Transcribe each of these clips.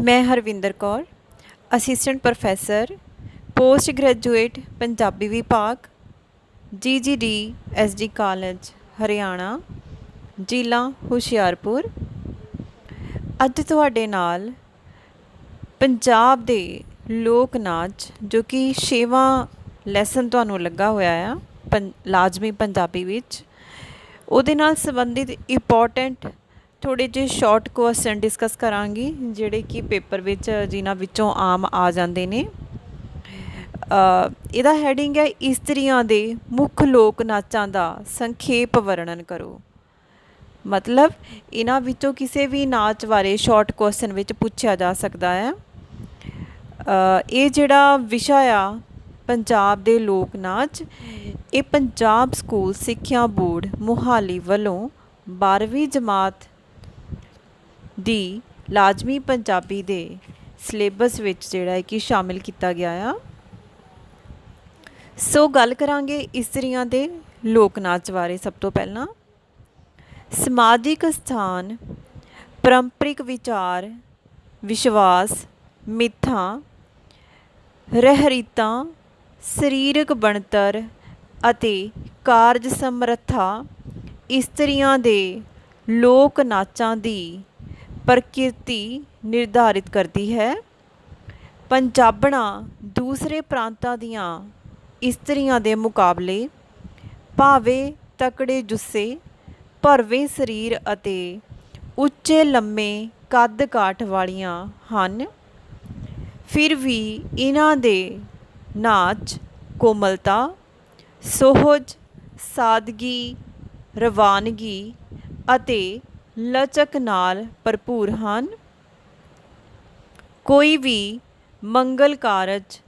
मैं Harvinder Kaur, assistant professor, post graduate Punjabi विभाग, GGD SD college Haryana, जिला हुशियारपुर। अज तुहाडे नाल पंजाब दे लोक नाच जो कि 6वां लैसन तुहानूं लगा होया आ लाजमी पंजाबी विच, ਉਹਦੇ ਨਾਲ ਸੰਬੰਧਿਤ ਇੰਪੋਰਟੈਂਟ थोड़े जे शॉर्ट क्वेश्चन डिस्कस करांगी ਜਿਹੜੇ कि पेपर ਵਿੱਚ ਜਿਨ੍ਹਾਂ ਵਿੱਚੋਂ ਆਮ ਆ ਜਾਂਦੇ ਨੇ। ਇਹਦਾ ਹੈਡਿੰਗ ਹੈ ਇਸਤਰੀਆਂ ਦੇ ਮੁੱਖ ਲੋਕ ਨਾਚਾਂ ਦਾ ਸੰਖੇਪ ਵਰਣਨ ਕਰੋ। ਮਤਲਬ ਇਹਨਾਂ ਵਿੱਚੋਂ ਕਿਸੇ ਵੀ ਨਾਚ ਬਾਰੇ ਸ਼ਾਰਟ ਕੁਐਸਚਨ ਵਿੱਚ ਪੁੱਛਿਆ ਜਾ ਸਕਦਾ ਹੈ। ਇਹ ਜਿਹੜਾ ਵਿਸ਼ਾ ਆ ਪੰਜਾਬ ਦੇ ਲੋਕ ਨਾਚ, ਇਹ ਪੰਜਾਬ ਸਕੂਲ ਸਿੱਖਿਆ ਬੋਰਡ ਮੋਹਾਲੀ ਵੱਲੋਂ 12ਵੀਂ ਜਮਾਤ ਦੀ ਲਾਜ਼ਮੀ ਪੰਜਾਬੀ ਦੇ ਸਿਲੇਬਸ ਵਿੱਚ ਜਿਹੜਾ ਹੈ ਕਿ ਸ਼ਾਮਿਲ ਕੀਤਾ ਗਿਆ ਆ। ਸੋ ਗੱਲ ਕਰਾਂਗੇ ਇਸਤਰੀਆਂ ਦੇ ਲੋਕ ਨਾਚ ਬਾਰੇ। ਸਭ ਤੋਂ ਪਹਿਲਾਂ ਸਮਾਜਿਕ ਸਥਾਨ, ਪਰੰਪਰਿਕ ਵਿਚਾਰ, ਵਿਸ਼ਵਾਸ, ਮਿੱਥਾਂ, ਰਹਿਰੀਤਾਂ, ਸਰੀਰਕ ਬਣਤਰ ਅਤੇ ਕਾਰਜ ਸਮਰੱਥਾ ਇਸਤਰੀਆਂ ਦੇ ਲੋਕ ਨਾਚਾਂ ਦੀ ਪ੍ਰਕਿਰਤੀ ਨਿਰਧਾਰਿਤ ਕਰਦੀ ਹੈ। ਪੰਜਾਬਣਾ ਦੂਸਰੇ ਪ੍ਰਾਂਤਾਂ ਦੀਆਂ ਇਸਤਰੀਆਂ ਦੇ ਮੁਕਾਬਲੇ ਭਾਵੇਂ ਤਕੜੇ ਜੁੱਸੇ, ਭਰਵੇਂ ਸਰੀਰ ਅਤੇ ਉੱਚੇ ਲੰਮੇ ਕੱਦ ਕਾਠ ਵਾਲੀਆਂ ਹਨ, ਫਿਰ ਵੀ ਇਹਨਾਂ ਦੇ ਨਾਚ ਕੋਮਲਤਾ, ਸੁਹਜ, ਸਾਦਗੀ, ਰਵਾਨਗੀ ਅਤੇ ਲਚਕ ਨਾਲ ਭਰਪੂਰ ਹਨ। ਕੋਈ ਵੀ ਮੰਗਲ ਕਾਰਜ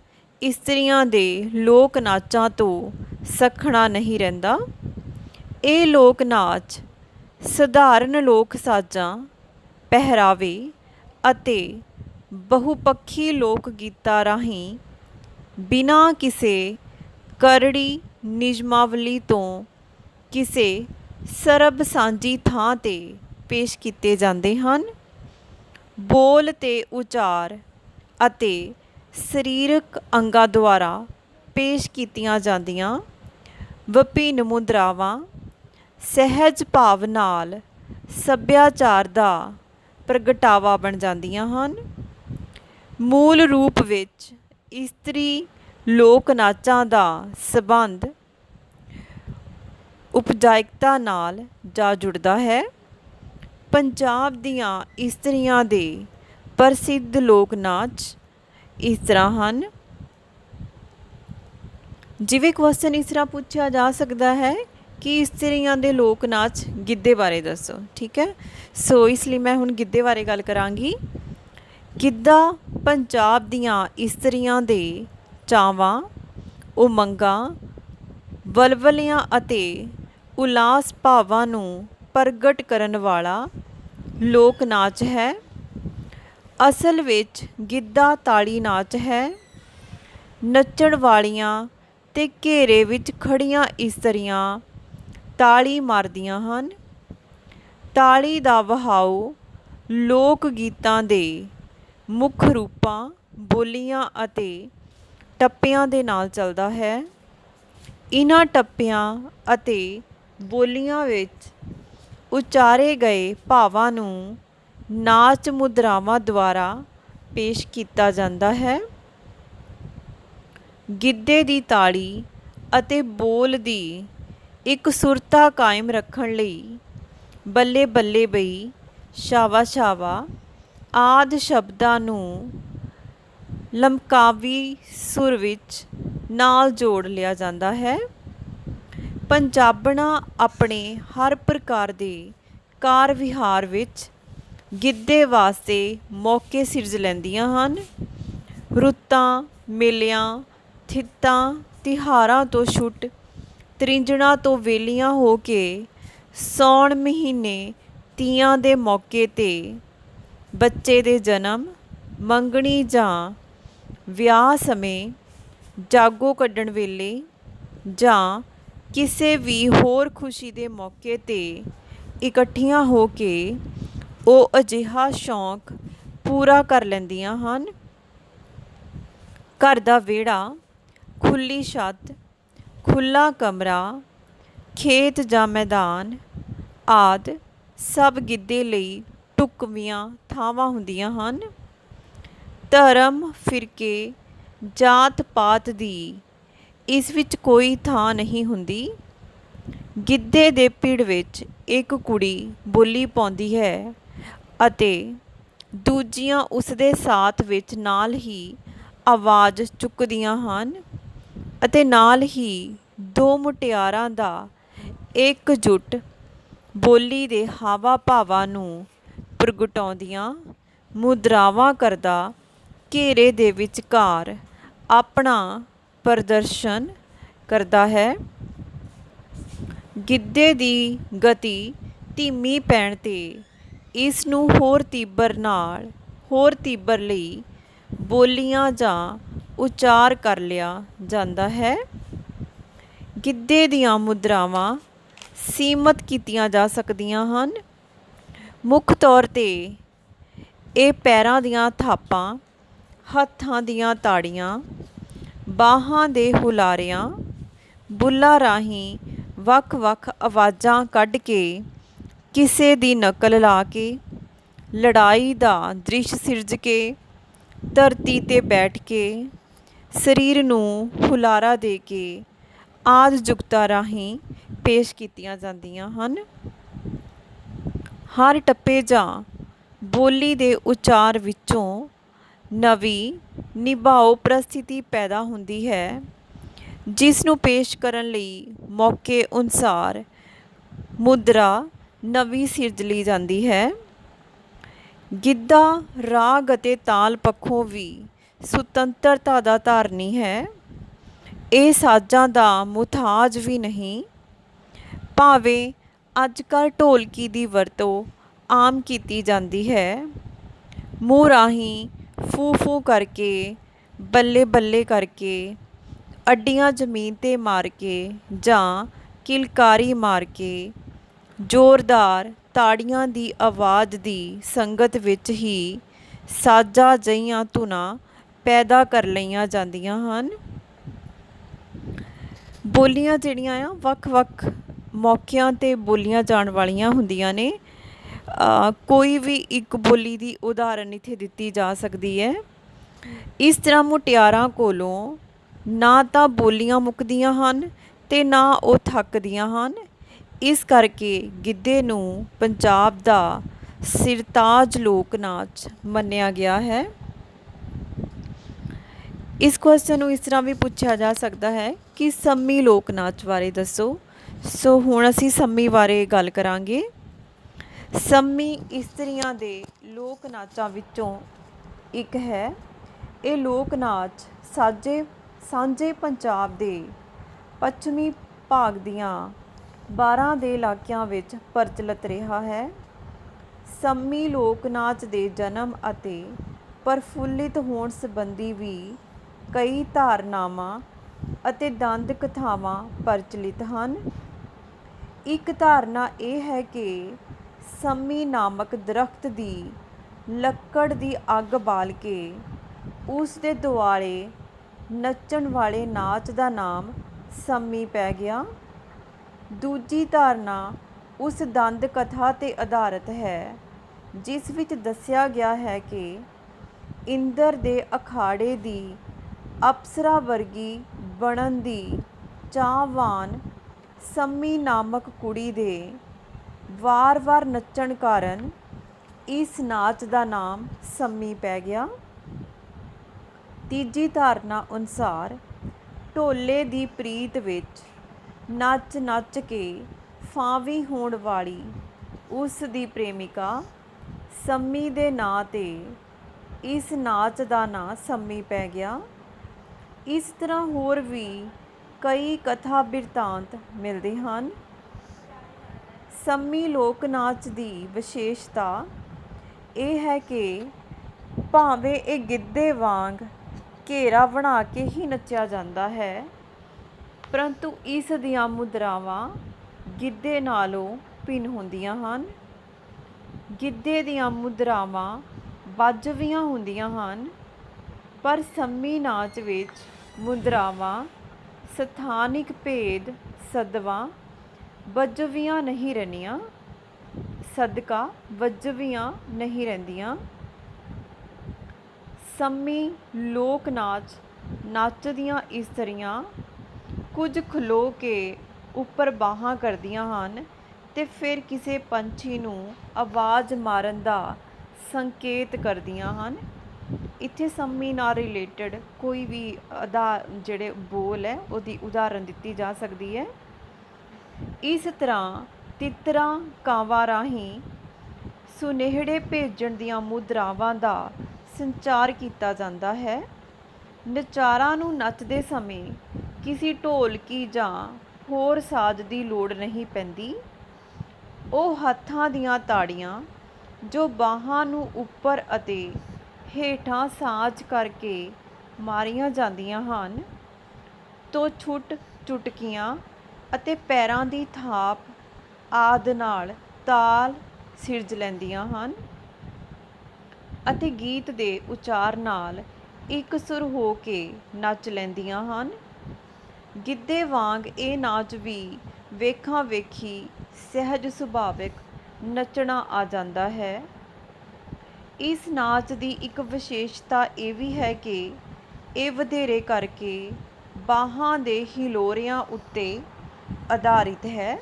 ਇਸਤਰੀਆਂ ਦੇ ਲੋਕ ਨਾਚਾਂ ਤੋਂ ਸੱਖਣਾ ਨਹੀਂ ਰਹਿੰਦਾ। ਇਹ ਲੋਕ ਨਾਚ ਸਧਾਰਨ ਲੋਕ ਸਾਜ਼ਾਂ, ਪਹਿਰਾਵੇ ਅਤੇ ਬਹੁਪੱਖੀ ਲੋਕ ਗੀਤਾਂ ਰਾਹੀਂ ਬਿਨਾਂ ਕਿਸੇ ਕਰੜੀ ਨਿਯਮਾਵਲੀ ਤੋਂ ਕਿਸੇ ਸਰਬ ਸਾਂਝੀ ਥਾਂ 'ਤੇ ਪੇਸ਼ ਕੀਤੇ ਜਾਂਦੇ ਹਨ। ਬੋਲ ਅਤੇ ਉਚਾਰ ਅਤੇ ਸਰੀਰਕ ਅੰਗਾਂ ਦੁਆਰਾ ਪੇਸ਼ ਕੀਤੀਆਂ ਜਾਂਦੀਆਂ ਵਿਭਿੰਨ ਮੁਦਰਾਵਾਂ ਸਹਿਜ ਭਾਵ ਨਾਲ ਸੱਭਿਆਚਾਰ ਦਾ ਪ੍ਰਗਟਾਵਾ ਬਣ ਜਾਂਦੀਆਂ ਹਨ। ਮੂਲ ਰੂਪ ਵਿੱਚ ਇਸਤਰੀ ਲੋਕ ਨਾਚਾਂ ਦਾ ਸੰਬੰਧ ਉਪਜਾਇਕਤਾ ਨਾਲ ਜਾ ਜੁੜਦਾ ਹੈ। ਪੰਜਾਬ ਦੀਆਂ ਇਸਤਰੀਆਂ ਦੇ ਪ੍ਰਸਿੱਧ ਲੋਕ ਨਾਚ ਇਸ ਤਰ੍ਹਾਂ ਹਨ। ਜਿਵੇਂ ਕੁਐਸਚਨ ਇਸ ਤਰ੍ਹਾਂ ਪੁੱਛਿਆ ਜਾ ਸਕਦਾ ਹੈ ਕਿ ਇਸਤਰੀਆਂ ਦੇ ਲੋਕ ਨਾਚ ਗਿੱਧੇ ਬਾਰੇ ਦੱਸੋ। ਠੀਕ ਹੈ, ਸੋ ਇਸ ਲਈ ਮੈਂ ਹੁਣ ਗਿੱਧੇ ਬਾਰੇ ਗੱਲ ਕਰਾਂਗੀ। ਗਿੱਧਾ ਪੰਜਾਬ ਦੀਆਂ ਇਸਤਰੀਆਂ ਦੇ ਚਾਵਾਂ, ਉਮੰਗਾਂ, ਵਲਵਲਿਆਂ ਅਤੇ ਉਲਾਸ ਭਾਵਾਂ ਨੂੰ ਪ੍ਰਗਟ ਕਰਨ ਵਾਲਾ ਲੋਕ ਨਾਚ ਹੈ। ਅਸਲ ਵਿੱਚ ਗਿੱਧਾ ਤਾੜੀ ਨਾਚ ਹੈ। ਨੱਚਣ ਵਾਲੀਆਂ ਤੇ ਘੇਰੇ ਵਿੱਚ ਖੜੀਆਂ ਇਸਤਰੀਆਂ ਤਾੜੀ ਮਾਰਦੀਆਂ ਹਨ। ਤਾੜੀ ਦਾ ਵਹਾਓ ਲੋਕ ਗੀਤਾਂ ਦੇ ਮੁੱਖ ਰੂਪਾਂ, ਬੋਲੀਆਂ ਅਤੇ ਟੱਪਿਆਂ ਦੇ ਨਾਲ ਚੱਲਦਾ ਹੈ। ਇਹਨਾਂ ਟੱਪਿਆਂ ਅਤੇ ਬੋਲੀਆਂ ਵਿੱਚ ਉਚਾਰੇ ਗਏ ਭਾਵਾਂ ਨੂੰ ਨਾਚ ਮੁਦਰਾਵਾਂ ਦੁਆਰਾ ਪੇਸ਼ ਕੀਤਾ ਜਾਂਦਾ ਹੈ। ਗਿੱਧੇ ਦੀ ਤਾੜੀ ਅਤੇ ਬੋਲ ਦੀ ਇੱਕ ਸੁਰਤਾ ਕਾਇਮ ਰੱਖਣ ਲਈ ਬੱਲੇ ਬੱਲੇ ਬਈ, ਸ਼ਾਵਾ ਸ਼ਾਵਾ ਆਦਿ ਸ਼ਬਦਾਂ ਨੂੰ ਲਮਕਾਵੀ ਸੁਰ ਵਿੱਚ ਨਾਲ ਜੋੜ ਲਿਆ ਜਾਂਦਾ ਹੈ। ਪੰਜਾਬਣਾਂ ਆਪਣੇ ਹਰ ਪ੍ਰਕਾਰ ਦੇ ਕਾਰ ਵਿਹਾਰ ਵਿੱਚ ਗਿੱਧੇ ਵਾਸਤੇ ਮੌਕੇ ਸਿਰਜ ਲੈਂਦੀਆਂ ਹਨ। ਰੁੱਤਾਂ, ਮੇਲਿਆਂ, ਥਿੱਤਾਂ, ਤਿਉਹਾਰਾਂ ਤੋਂ ਛੁੱਟ, ਤ੍ਰਿੰਝਣਾਂ ਤੋਂ ਵੇਲੀਆਂ ਹੋ ਕੇ ਸਾਉਣ ਮਹੀਨੇ ਤੀਆਂ ਦੇ ਮੌਕੇ 'ਤੇ ਬੱਚੇ ਦੇ ਜਨਮ, ਮੰਗਣੀ ਜਾਂ ਵਿਆਹ ਸਮੇਂ, ਜਾਗੋ ਕੱਢਣ ਵੇਲੇ ਜਾਂ ਕਿਸੇ ਵੀ ਹੋਰ ਖੁਸ਼ੀ ਦੇ ਮੌਕੇ 'ਤੇ ਇਕੱਠੀਆਂ ਹੋ ਕੇ ਉਹ ਅਜਿਹਾ ਸ਼ੌਂਕ ਪੂਰਾ ਕਰ ਲੈਂਦੀਆਂ ਹਨ। ਘਰ ਦਾ ਵਿਹੜਾ, ਖੁੱਲ੍ਹੀ ਛੱਤ, ਖੁੱਲ੍ਹਾ ਕਮਰਾ, ਖੇਤ ਜਾਂ ਮੈਦਾਨ ਆਦਿ ਸਭ ਗਿੱਧੇ ਲਈ ਢੁਕਵੀਆਂ ਥਾਵਾਂ ਹੁੰਦੀਆਂ ਹਨ। ਧਰਮ, ਫਿਰਕੇ, ਜਾਤ ਪਾਤ ਦੀ ਇਸ ਵਿੱਚ ਕੋਈ ਥਾਂ ਨਹੀਂ ਹੁੰਦੀ। ਗਿੱਧੇ ਦੇ ਪਿੜ ਵਿੱਚ ਇੱਕ ਕੁੜੀ ਬੋਲੀ ਪਾਉਂਦੀ ਹੈ ਅਤੇ ਦੂਜੀਆਂ ਉਸ ਦੇ ਸਾਥ ਵਿੱਚ ਨਾਲ ਹੀ ਆਵਾਜ਼ ਚੁੱਕਦੀਆਂ ਹਨ ਅਤੇ ਨਾਲ ਹੀ ਦੋ ਮੁਟਿਆਰਾਂ ਦਾ ਇਕਜੁੱਟ ਬੋਲੀ ਦੇ ਹਾਵਾਂ ਭਾਵਾਂ ਨੂੰ ਪ੍ਰਗਟਾਉਂਦੀਆਂ ਮੁਦਰਾਵਾਂ ਕਰਦਾ ਘੇਰੇ ਦੇ ਵਿਚਕਾਰ ਆਪਣਾ ਪ੍ਰਦਰਸ਼ਨ ਕਰਦਾ ਹੈ। ਗਿੱਧੇ ਦੀ ਗਤੀ ਧੀਮੀ ਪੈਣ 'ਤੇ ਇਸ ਨੂੰ ਹੋਰ ਤੀਬਰ ਲਈ ਬੋਲੀਆਂ ਜਾਂ ਉਚਾਰ ਕਰ ਲਿਆ ਜਾਂਦਾ ਹੈ। ਗਿੱਧੇ ਦੀਆਂ ਮੁਦਰਾਵਾਂ ਸੀਮਤ ਕੀਤੀਆਂ ਜਾ ਸਕਦੀਆਂ ਹਨ। ਮੁੱਖ ਤੌਰ 'ਤੇ ਇਹ ਪੈਰਾਂ ਦੀਆਂ ਥਾਪਾਂ, ਹੱਥਾਂ ਦੀਆਂ ਤਾੜੀਆਂ, ਬਾਹਾਂ ਦੇ ਹੁਲਾਰਿਆਂ, ਬੁੱਲ੍ਹਾਂ ਰਾਹੀਂ ਵੱਖ-ਵੱਖ ਆਵਾਜ਼ਾਂ ਕੱਢ ਕੇ, ਕਿਸੇ ਦੀ ਨਕਲ ਲਾ ਕੇ, ਲੜਾਈ ਦਾ ਦ੍ਰਿਸ਼ ਸਿਰਜ ਕੇ, ਧਰਤੀ 'ਤੇ ਬੈਠ ਕੇ, ਸਰੀਰ ਨੂੰ ਹੁਲਾਰਾ ਦੇ ਕੇ ਆਦਿ ਜੁਗਤਾਂ ਰਾਹੀਂ ਪੇਸ਼ ਕੀਤੀਆਂ ਜਾਂਦੀਆਂ ਹਨ। ਹਰ ਟੱਪੇ ਜਾਂ ਬੋਲੀ ਦੇ ਉਚਾਰ ਵਿੱਚੋਂ ਨਵੀਂ ਨਿਭਾਓ ਪ੍ਰਸਥਿਤੀ ਪੈਦਾ ਹੁੰਦੀ ਹੈ, ਜਿਸ ਨੂੰ ਪੇਸ਼ ਕਰਨ ਲਈ ਮੌਕੇ ਅਨੁਸਾਰ ਮੁਦਰਾ ਨਵੀਂ ਸਿਰਜ ਲਈ ਜਾਂਦੀ ਹੈ। ਗਿੱਧਾ ਰਾਗ ਅਤੇ ਤਾਲ ਪੱਖੋਂ ਵੀ ਸੁਤੰਤਰਤਾ ਦਾ ਧਾਰਨੀ ਹੈ। ਇਹ ਸਾਜ਼ਾਂ ਦਾ ਮੁਹਤਾਜ ਵੀ ਨਹੀਂ। ਭਾਵੇਂ ਅੱਜ ਕੱਲ੍ਹ ਢੋਲਕੀ ਦੀ ਵਰਤੋਂ ਆਮ ਕੀਤੀ ਜਾਂਦੀ ਹੈ, ਮੂੰਹ ਰਾਹੀਂ ਫੂ ਫੂ ਕਰਕੇ, ਬੱਲੇ ਬੱਲੇ ਕਰਕੇ, ਅੱਡੀਆਂ ਜ਼ਮੀਨ 'ਤੇ ਮਾਰ ਕੇ ਜਾਂ ਕਿਲਕਾਰੀ ਮਾਰ ਕੇ, ਜ਼ੋਰਦਾਰ ਤਾੜੀਆਂ ਦੀ ਆਵਾਜ਼ ਦੀ ਸੰਗਤ ਵਿੱਚ ਹੀ ਸਾਜ਼ਾਂ ਜਿਹੀਆਂ ਧੁਨਾਂ ਪੈਦਾ ਕਰ ਲਈਆਂ ਜਾਂਦੀਆਂ ਹਨ। ਬੋਲੀਆਂ ਜਿਹੜੀਆਂ ਆ ਵੱਖ-ਵੱਖ ਮੌਕਿਆਂ 'ਤੇ ਬੋਲੀਆਂ ਜਾਣ ਵਾਲੀਆਂ ਹੁੰਦੀਆਂ ਨੇ। ਕੋਈ ਵੀ ਇੱਕ ਬੋਲੀ ਦੀ ਉਦਾਹਰਨ ਇੱਥੇ ਦਿੱਤੀ ਜਾ ਸਕਦੀ ਹੈ। ਇਸ ਤਰ੍ਹਾਂ ਮੁਟਿਆਰਾਂ ਕੋਲੋਂ ਨਾ ਤਾਂ ਬੋਲੀਆਂ ਮੁੱਕਦੀਆਂ ਹਨ ਅਤੇ ਨਾ ਉਹ ਥੱਕਦੀਆਂ ਹਨ। ਇਸ ਕਰਕੇ ਗਿੱਧੇ ਨੂੰ ਪੰਜਾਬ ਦਾ ਸਿਰਤਾਜ ਲੋਕ ਨਾਚ ਮੰਨਿਆ ਗਿਆ ਹੈ। ਇਸ ਕੁਐਸਚਨ ਨੂੰ ਇਸ ਤਰ੍ਹਾਂ ਵੀ ਪੁੱਛਿਆ ਜਾ ਸਕਦਾ ਹੈ ਕਿ ਸੰਮੀ ਲੋਕ ਨਾਚ ਬਾਰੇ ਦੱਸੋ। ਸੋ ਹੁਣ ਅਸੀਂ ਸੰਮੀ ਬਾਰੇ ਗੱਲ ਕਰਾਂਗੇ। ਸੰਮੀ ਇਸਤਰੀਆਂ ਦੇ ਲੋਕ ਨਾਚਾਂ ਵਿੱਚੋਂ ਇੱਕ ਹੈ। ਇਹ ਲੋਕ ਨਾਚ ਸਾਂਝੇ ਪੰਜਾਬ ਦੇ ਪੱਛਮੀ ਭਾਗ ਦੀਆਂ 12 ਦੇ ਇਲਾਕਿਆਂ ਵਿੱਚ ਪ੍ਰਚਲਿਤ ਰਿਹਾ ਹੈ। ਸੰਮੀ ਲੋਕ ਨਾਚ ਦੇ ਜਨਮ ਅਤੇ ਪ੍ਰਫੁੱਲਿਤ ਹੋਣ ਸੰਬੰਧੀ ਵੀ ਕਈ ਧਾਰਨਾਵਾਂ ਅਤੇ ਦੰਦ ਕਥਾਵਾਂ ਪ੍ਰਚਲਿਤ ਹਨ। ਇੱਕ ਧਾਰਨਾ ਇਹ ਹੈ ਕਿ ਸੰਮੀ ਨਾਮਕ ਦਰਖਤ ਦੀ ਲੱਕੜ ਦੀ ਅੱਗ ਬਾਲ ਕੇ ਉਸ ਦੇ ਦੁਆਲੇ ਨੱਚਣ ਵਾਲੇ ਨਾਚ ਦਾ ਨਾਮ ਸੰਮੀ ਪੈ ਗਿਆ। ਦੂਜੀ ਧਾਰਨਾ ਉਸ ਦੰਦ ਕਥਾ 'ਤੇ ਆਧਾਰਿਤ ਹੈ, ਜਿਸ ਵਿੱਚ ਦੱਸਿਆ ਗਿਆ ਹੈ ਕਿ ਇੰਦਰ ਦੇ ਅਖਾੜੇ ਦੀ ਅਪਸਰਾ ਵਰਗੀ ਬਣਨ ਦੀ ਚਾਹਵਾਨ ਸੰਮੀ ਨਾਮਕ ਕੁੜੀ ਦੇ ਵਾਰ-ਵਾਰ ਨੱਚਣ ਕਾਰਨ ਇਸ ਨਾਚ ਦਾ ਨਾਮ ਸੰਮੀ ਪੈ ਗਿਆ। ਤੀਜੀ ਧਾਰਨਾ ਅਨੁਸਾਰ ਢੋਲੇ ਦੀ ਪ੍ਰੀਤ ਵਿੱਚ ਨੱਚ ਕੇ ਫਾਵੀ ਹੋਣ ਵਾਲੀ ਉਸ ਦੀ ਪ੍ਰੇਮਿਕਾ ਸੰਮੀ ਦੇ ਨਾਂ 'ਤੇ ਇਸ ਨਾਚ ਦਾ ਨਾਂ ਸੰਮੀ ਪੈ ਗਿਆ। ਇਸ ਤਰ੍ਹਾਂ ਹੋਰ ਵੀ ਕਈ ਕਥਾ ਬਿਰਤਾਂਤ ਮਿਲਦੇ ਹਨ। ਸੰਮੀ ਲੋਕ ਨਾਚ ਦੀ ਵਿਸ਼ੇਸ਼ਤਾ ਇਹ ਹੈ ਕਿ ਭਾਵੇਂ ਇਹ ਗਿੱਧੇ ਵਾਂਗ ਘੇਰਾ ਬਣਾ ਕੇ ਹੀ ਨੱਚਿਆ ਜਾਂਦਾ ਹੈ, ਪਰੰਤੂ ਇਸ ਦੀਆਂ ਮੁਦਰਾਵਾਂ ਗਿੱਧੇ ਨਾਲੋਂ ਭਿੰਨ ਹੁੰਦੀਆਂ ਹਨ। ਗਿੱਧੇ ਦੀਆਂ ਮੁਦਰਾਵਾਂ ਵਾਜਵੀਆਂ ਹੁੰਦੀਆਂ ਹਨ, ਪਰ ਸੰਮੀ ਨਾਚ ਵਿੱਚ ਮੁਦਰਾਵਾਂ, ਸਥਾਨਿਕ ਭੇਦ ਸਦਕਾ ਵਾਜਵੀਆਂ ਨਹੀਂ ਰਹਿੰਦੀਆਂ। ਸੰਮੀ ਲੋਕ ਨਾਚ ਨੱਚਦੀਆਂ ਇਸਤਰੀਆਂ ਕੁਝ ਖਲੋ ਕੇ ਉੱਪਰ ਬਾਹਾਂ ਕਰਦੀਆਂ ਹਨ ਤੇ ਫਿਰ ਕਿਸੇ ਪੰਛੀ ਨੂੰ ਆਵਾਜ਼ ਮਾਰਨ ਦਾ ਸੰਕੇਤ ਕਰਦੀਆਂ ਹਨ। ਇੱਥੇ ਸੰਮੀ ਨਾਲ ਰਿਲੇਟਡ ਕੋਈ ਵੀ ਜਿਹੜੇ ਬੋਲ ਹੈ ਉਹਦੀ ਉਦਾਹਰਨ ਦਿੱਤੀ ਜਾ ਸਕਦੀ ਹੈ। ਇਸ ਤਰ੍ਹਾਂ ਤਿੱਤਰਾਂ ਕਾਵਾਂ ਰਾਹੀਂ ਸੁਨੇਹੜੇ ਭੇਜਣ ਦੀਆਂ ਮੁਦਰਾਵਾਂ ਦਾ ਸੰਚਾਰ ਕੀਤਾ ਜਾਂਦਾ ਹੈ। ਨਚਾਰਾਂ ਨੂੰ ਨੱਚਦੇ ਸਮੇਂ ਕਿਸੇ ਢੋਲਕੀ ਜਾਂ ਹੋਰ ਸਾਜ਼ ਦੀ ਲੋੜ ਨਹੀਂ ਪੈਂਦੀ। ਉਹ ਹੱਥਾਂ ਦੀਆਂ ਤਾੜੀਆਂ ਜੋ ਬਾਹਾਂ ਨੂੰ ਉੱਪਰ ਅਤੇ ਹੇਠਾਂ ਸਾਜ਼ ਕਰਕੇ ਮਾਰੀਆਂ ਜਾਂਦੀਆਂ ਹਨ ਤੋਂ ਛੁੱਟ ਚੁਟਕੀਆਂ ਅਤੇ ਪੈਰਾਂ ਦੀ ਥਾਪ ਆਦਿ ਨਾਲ ਤਾਲ ਸਿਰਜ ਲੈਂਦੀਆਂ ਹਨ ਅਤੇ ਗੀਤ ਦੇ ਉਚਾਰ ਨਾਲ ਇੱਕ ਸੁਰ ਹੋ ਕੇ ਨੱਚ ਲੈਂਦੀਆਂ ਹਨ। ਗਿੱਧੇ ਵਾਂਗ ਇਹ ਨਾਚ ਵੀ ਵੇਖਾਂ ਵੇਖੀ ਸਹਿਜ ਸੁਭਾਵਿਕ ਨੱਚਣਾ ਆ ਜਾਂਦਾ ਹੈ। ਇਸ ਨਾਚ ਦੀ ਇੱਕ ਵਿਸ਼ੇਸ਼ਤਾ ਇਹ ਵੀ ਹੈ ਕਿ ਇਹ ਵਧੇਰੇ ਕਰਕੇ ਬਾਹਾਂ ਦੇ ਹਿਲੋਰਿਆਂ ਉੱਤੇ ਆਧਾਰਿਤ ਹੈ।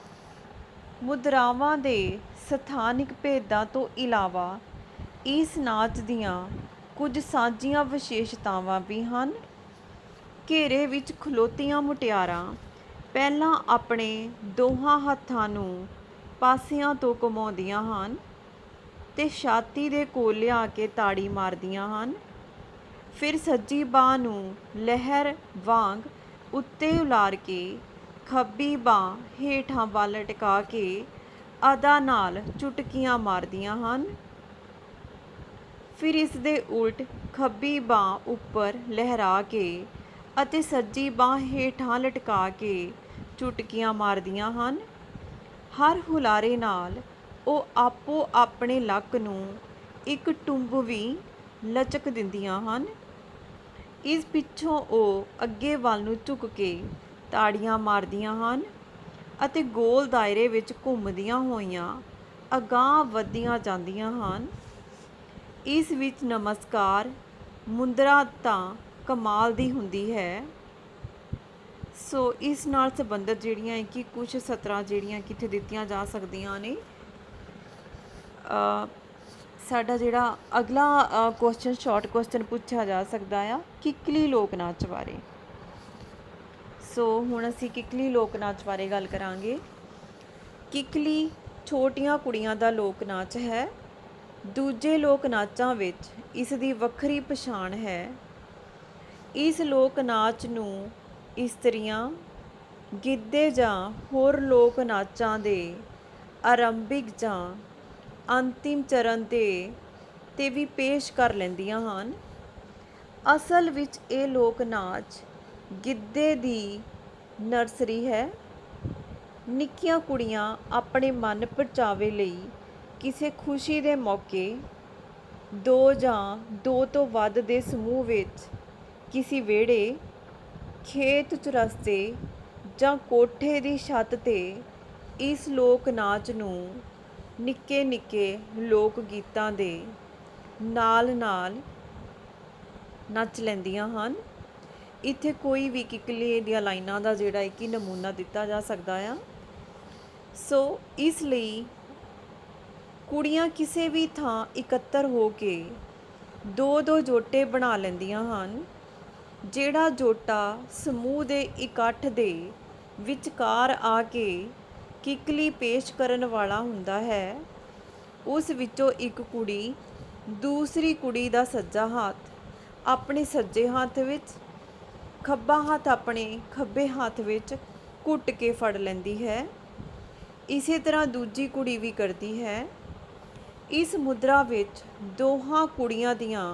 ਮੁਦਰਾਵਾਂ ਦੇ ਸਥਾਨਿਕ ਭੇਦਾਂ ਤੋਂ ਇਲਾਵਾ ਇਸ ਨਾਚ ਦੀਆਂ ਕੁਝ ਸਾਂਝੀਆਂ ਵਿਸ਼ੇਸ਼ਤਾਵਾਂ ਵੀ ਹਨ। ਘੇਰੇ ਵਿੱਚ ਖਲੋਤੀਆਂ ਮੁਟਿਆਰਾਂ ਪਹਿਲਾਂ ਆਪਣੇ ਦੋਹਾਂ ਹੱਥਾਂ ਨੂੰ ਪਾਸਿਆਂ ਤੋਂ ਘੁਮਾਉਂਦੀਆਂ ਹਨ ਤੇ ਛਾਤੀ ਦੇ ਕੋਲ ਲਿਆ ਕੇ ਤਾੜੀ ਮਾਰਦੀਆਂ ਹਨ। ਫਿਰ ਸੱਜੀ ਬਾਂਹ ਨੂੰ ਲਹਿਰ ਵਾਂਗ ਉੱਤੇ ਉਲਾਰ ਕੇ ਖੱਬੀ ਬਾਂਹ ਹੇਠਾਂ ਵੱਲ ਲਟਕਾ ਕੇ ਅਦਾ ਨਾਲ ਚੁਟਕੀਆਂ ਮਾਰਦੀਆਂ ਹਨ। ਫਿਰ ਇਸ ਦੇ ਉਲਟ ਖੱਬੀ ਬਾਂਹ ਉੱਪਰ ਲਹਿਰਾ ਕੇ ਅਤੇ ਸੱਜੀ ਬਾਂਹ ਹੇਠਾਂ ਲਟਕਾ ਕੇ ਚੁਟਕੀਆਂ ਮਾਰਦੀਆਂ ਹਨ। ਹਰ ਹੁਲਾਰੇ ਨਾਲ ਉਹ ਆਪੋ ਆਪਣੇ ਲੱਕ ਨੂੰ ਇੱਕ ਟੁੰਬ ਵੀ ਲਚਕ ਦਿੰਦੀਆਂ ਹਨ। ਇਸ ਪਿੱਛੋਂ ਉਹ ਅੱਗੇ ਵੱਲ ਨੂੰ ਝੁਕ ਕੇ ਤਾੜੀਆਂ ਮਾਰਦੀਆਂ ਹਨ ਅਤੇ ਗੋਲ ਦਾਇਰੇ ਵਿੱਚ ਘੁੰਮਦੀਆਂ ਹੋਈਆਂ ਅਗਾਂਹ ਵਧਦੀਆਂ ਜਾਂਦੀਆਂ ਹਨ। ਇਸ ਵਿੱਚ ਨਮਸਕਾਰ ਮੁਦਰਾ ਤਾਂ ਕਮਾਲ ਦੀ ਹੁੰਦੀ ਹੈ। ਸੋ ਇਸ ਨਾਲ ਸੰਬੰਧਿਤ ਜਿਹੜੀਆਂ ਕਿ ਕੁਝ ਸਤਰਾਂ ਜਿਹੜੀਆਂ ਕਿੱਥੇ ਦਿੱਤੀਆਂ ਜਾ ਸਕਦੀਆਂ ਨੇ। ਸਾਡਾ ਜਿਹੜਾ ਅਗਲਾ ਕੁਐਸਚਨ ਸ਼ਾਰਟ ਕੁਐਸਚਨ ਪੁੱਛਿਆ ਜਾ ਸਕਦਾ ਆ ਕਿੱਕਲੀ ਲੋਕ ਨਾਚ ਬਾਰੇ। ਸੋ ਹੁਣ ਅਸੀਂ ਕਿੱਕਲੀ ਲੋਕ ਨਾਚ ਬਾਰੇ ਗੱਲ ਕਰਾਂਗੇ। ਕਿੱਕਲੀ ਛੋਟੀਆਂ ਕੁੜੀਆਂ ਦਾ ਲੋਕ ਨਾਚ ਹੈ। ਦੂਜੇ ਲੋਕ ਨਾਚਾਂ ਵਿੱਚ ਇਸ ਦੀ ਵੱਖਰੀ ਪਛਾਣ ਹੈ। ਇਸ ਲੋਕ ਨਾਚ ਨੂੰ ਇਸਤਰੀਆਂ ਗਿੱਧੇ ਜਾਂ ਹੋਰ ਲੋਕ ਨਾਚਾਂ ਦੇ ਆਰੰਭਿਕ ਜਾਂ ਅੰਤਿਮ ਚਰਨ ਤੇ ਵੀ ਪੇਸ਼ ਕਰ ਲੈਂਦੀਆਂ ਹਨ। ਅਸਲ ਵਿੱਚ ਇਹ ਲੋਕ ਨਾਚ ਗਿੱਧੇ ਦੀ ਨਰਸਰੀ ਹੈ। ਨਿੱਕੀਆਂ ਕੁੜੀਆਂ ਆਪਣੇ ਮਨ ਪਰਚਾਵੇ ਲਈ ਕਿਸੇ ਖੁਸ਼ੀ ਦੇ ਮੌਕੇ ਦੋ ਜਾਂ ਦੋ ਤੋਂ ਵੱਧ ਦੇ ਸਮੂਹ ਵਿੱਚ ਕਿਸੇ ਵਿਹੜੇ, ਖੇਤ ਚੁਰਸਤੇ ਜਾਂ ਕੋਠੇ ਦੀ ਛੱਤ 'ਤੇ ਇਸ ਲੋਕ ਨਾਚ ਨੂੰ ਨਿੱਕੇ ਨਿੱਕੇ ਲੋਕ ਗੀਤਾਂ ਦੇ ਨਾਲ ਨਾਲ ਨੱਚ ਲੈਂਦੀਆਂ ਹਨ। ਇੱਥੇ ਕੋਈ ਵੀ ਕਿੱਕਲੀ ਦੀਆਂ ਲਾਈਨਾਂ ਦਾ ਜਿਹੜਾ ਇੱਕ ਨਮੂਨਾ ਦਿੱਤਾ ਜਾ ਸਕਦਾ ਆ। ਸੋ ਇਸ ਲਈ ਕੁੜੀਆਂ ਕਿਸੇ ਵੀ ਥਾਂ ਇਕੱਤਰ ਹੋ ਕੇ ਦੋ ਦੋ ਜੋਟੇ ਬਣਾ ਲੈਂਦੀਆਂ ਹਨ। ਜਿਹੜਾ ਜੋਟਾ ਸਮੂਹ ਦੇ ਇਕੱਠ ਦੇ ਵਿਚਕਾਰ ਆ ਕੇ ਕਿੱਕਲੀ ਪੇਸ਼ ਕਰਨ ਵਾਲਾ ਹੁੰਦਾ ਹੈ, ਉਸ ਵਿੱਚੋਂ ਇੱਕ ਕੁੜੀ ਦੂਸਰੀ ਕੁੜੀ ਦਾ ਸੱਜਾ ਹੱਥ ਆਪਣੇ ਸੱਜੇ ਹੱਥ ਵਿੱਚ, ਖੱਬਾ ਹੱਥ ਆਪਣੇ ਖੱਬੇ ਹੱਥ ਵਿੱਚ ਘੁੱਟ ਕੇ ਫੜ ਲੈਂਦੀ ਹੈ। ਇਸੇ ਤਰ੍ਹਾਂ ਦੂਜੀ ਕੁੜੀ ਵੀ ਕਰਦੀ ਹੈ। ਇਸ ਮੁਦਰਾ ਵਿੱਚ ਦੋਹਾਂ ਕੁੜੀਆਂ ਦੀਆਂ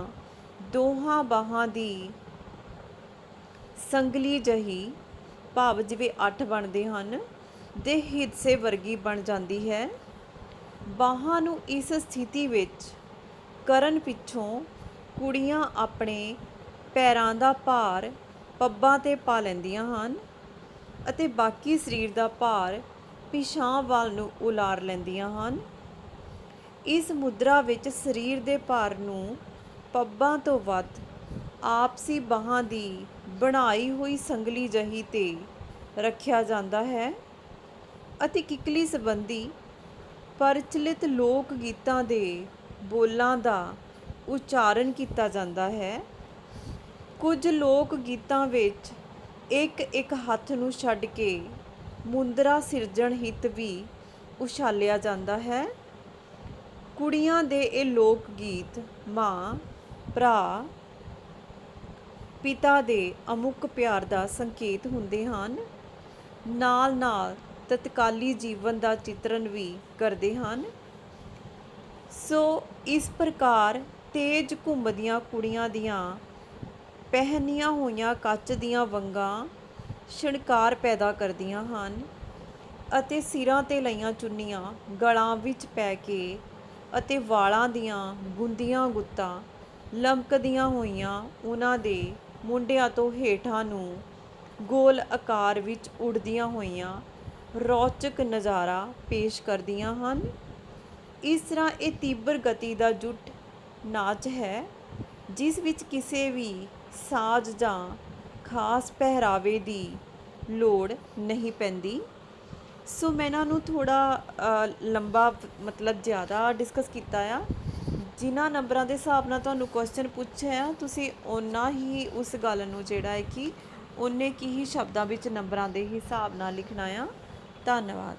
ਦੋਹਾਂ ਬਾਹਾਂ ਦੀ ਸੰਗਲੀ ਜਿਹੀ, ਭਾਵ ਜਿਵੇਂ 8 ਬਣਦੇ ਹਨ, ਦੇ ਹਿੱਸੇ ਵਰਗੀ ਬਣ ਜਾਂਦੀ ਹੈ। ਬਾਹਾਂ ਨੂੰ ਇਸ ਸਥਿਤੀ ਵਿੱਚ ਕਰਨ ਪਿੱਛੋਂ ਕੁੜੀਆਂ ਆਪਣੇ ਪੈਰਾਂ ਦਾ ਭਾਰ ਪੱਬਾਂ 'ਤੇ ਪਾ ਲੈਂਦੀਆਂ ਹਨ ਅਤੇ ਬਾਕੀ ਸਰੀਰ ਦਾ ਭਾਰ ਪਿਛਾਂਹ ਵੱਲ ਨੂੰ ਉਲਾਰ ਲੈਂਦੀਆਂ ਹਨ। ਇਸ ਮੁਦਰਾ ਵਿੱਚ ਸਰੀਰ ਦੇ ਭਾਰ ਨੂੰ ਪੱਬਾਂ ਤੋਂ ਵੱਧ ਆਪਸੀ ਬਾਹਾਂ ਦੀ ਬਣਾਈ ਹੋਈ ਸੰਗਲੀ ਜਿਹੀ 'ਤੇ ਰੱਖਿਆ ਜਾਂਦਾ ਹੈ ਅਤੇ ਕਿੱਕਲੀ ਸੰਬੰਧੀ ਪ੍ਰਚਲਿਤ ਲੋਕ ਗੀਤਾਂ ਦੇ ਬੋਲਾਂ ਦਾ ਉਚਾਰਨ ਕੀਤਾ ਜਾਂਦਾ ਹੈ। ਕੁਝ ਲੋਕ ਗੀਤਾਂ ਵਿੱਚ ਇੱਕ ਇੱਕ ਹੱਥ ਨੂੰ ਛੱਡ ਕੇ ਮੁੰਦਰਾ ਸਿਰਜਣ ਹਿੱਤ ਵੀ ਉਛਾਲਿਆ ਜਾਂਦਾ ਹੈ। ਕੁੜੀਆਂ ਦੇ ਇਹ ਲੋਕ ਗੀਤ ਮਾਂ, ਭਰਾ, ਪਿਤਾ ਦੇ ਅਮੁੱਕ ਪਿਆਰ ਦਾ ਸੰਕੇਤ ਹੁੰਦੇ ਹਨ, ਨਾਲ ਨਾਲ ਤਤਕਾਲੀ ਜੀਵਨ ਦਾ ਚਿਤਰਨ ਵੀ ਕਰਦੇ ਹਨ। ਸੋ ਇਸ ਪ੍ਰਕਾਰ ਤੇਜ਼ ਘੁੰਮਦੀਆਂ ਕੁੜੀਆਂ ਦੀਆਂ ਪਹਿਨੀਆਂ ਹੋਈਆਂ ਕੱਚ ਦੀਆਂ ਵੰਗਾਂ ਸ਼ਿੰਗਾਰ ਪੈਦਾ ਕਰਦੀਆਂ ਹਨ ਅਤੇ ਸਿਰਾਂ 'ਤੇ ਲਈਆਂ ਚੁੰਨੀਆਂ ਗਲਾਂ ਵਿੱਚ ਪੈ ਕੇ ਅਤੇ ਵਾਲਾਂ ਦੀਆਂ ਗੁੰਦੀਆਂ ਗੁੱਤਾਂ ਲਮਕਦੀਆਂ ਹੋਈਆਂ ਉਹਨਾਂ ਦੇ ਮੁੰਡਿਆਂ ਤੋਂ ਹੇਠਾਂ ਨੂੰ ਗੋਲ ਆਕਾਰ ਵਿੱਚ ਉੱਡਦੀਆਂ ਹੋਈਆਂ ਰੌਚਕ ਨਜ਼ਾਰਾ ਪੇਸ਼ ਕਰਦੀਆਂ ਹਨ। ਇਸ ਤਰ੍ਹਾਂ ਇਹ ਤੀਬਰ ਗਤੀ ਦਾ ਜੁੱਟ ਨਾਚ ਹੈ ਜਿਸ ਵਿੱਚ ਕਿਸੇ ਵੀ ਸਾਜ਼ ਜਾਂ ਖਾਸ ਪਹਿਰਾਵੇ ਦੀ ਲੋੜ ਨਹੀਂ ਪੈਂਦੀ। ਸੋ ਮੈਂ ਇਹਨਾਂ ਨੂੰ ਥੋੜ੍ਹਾ ਲੰਬਾ ਮਤਲਬ ਜ਼ਿਆਦਾ ਡਿਸਕਸ ਕੀਤਾ ਆ। ਜਿਨ੍ਹਾਂ ਨੰਬਰਾਂ ਦੇ ਹਿਸਾਬ ਨਾਲ ਤੁਹਾਨੂੰ ਕੁਐਸਚਨ ਪੁੱਛਿਆ ਤੁਸੀਂ ਓਨਾ ਹੀ ਉਸ ਗੱਲ ਨੂੰ ਜਿਹੜਾ ਹੈ ਕਿ ਓਨੇ ਕੀ ਹੀ ਸ਼ਬਦਾਂ ਵਿੱਚ ਨੰਬਰਾਂ ਦੇ ਹਿਸਾਬ ਨਾਲ ਲਿਖਣਾ ਆ। ਧੰਨਵਾਦ।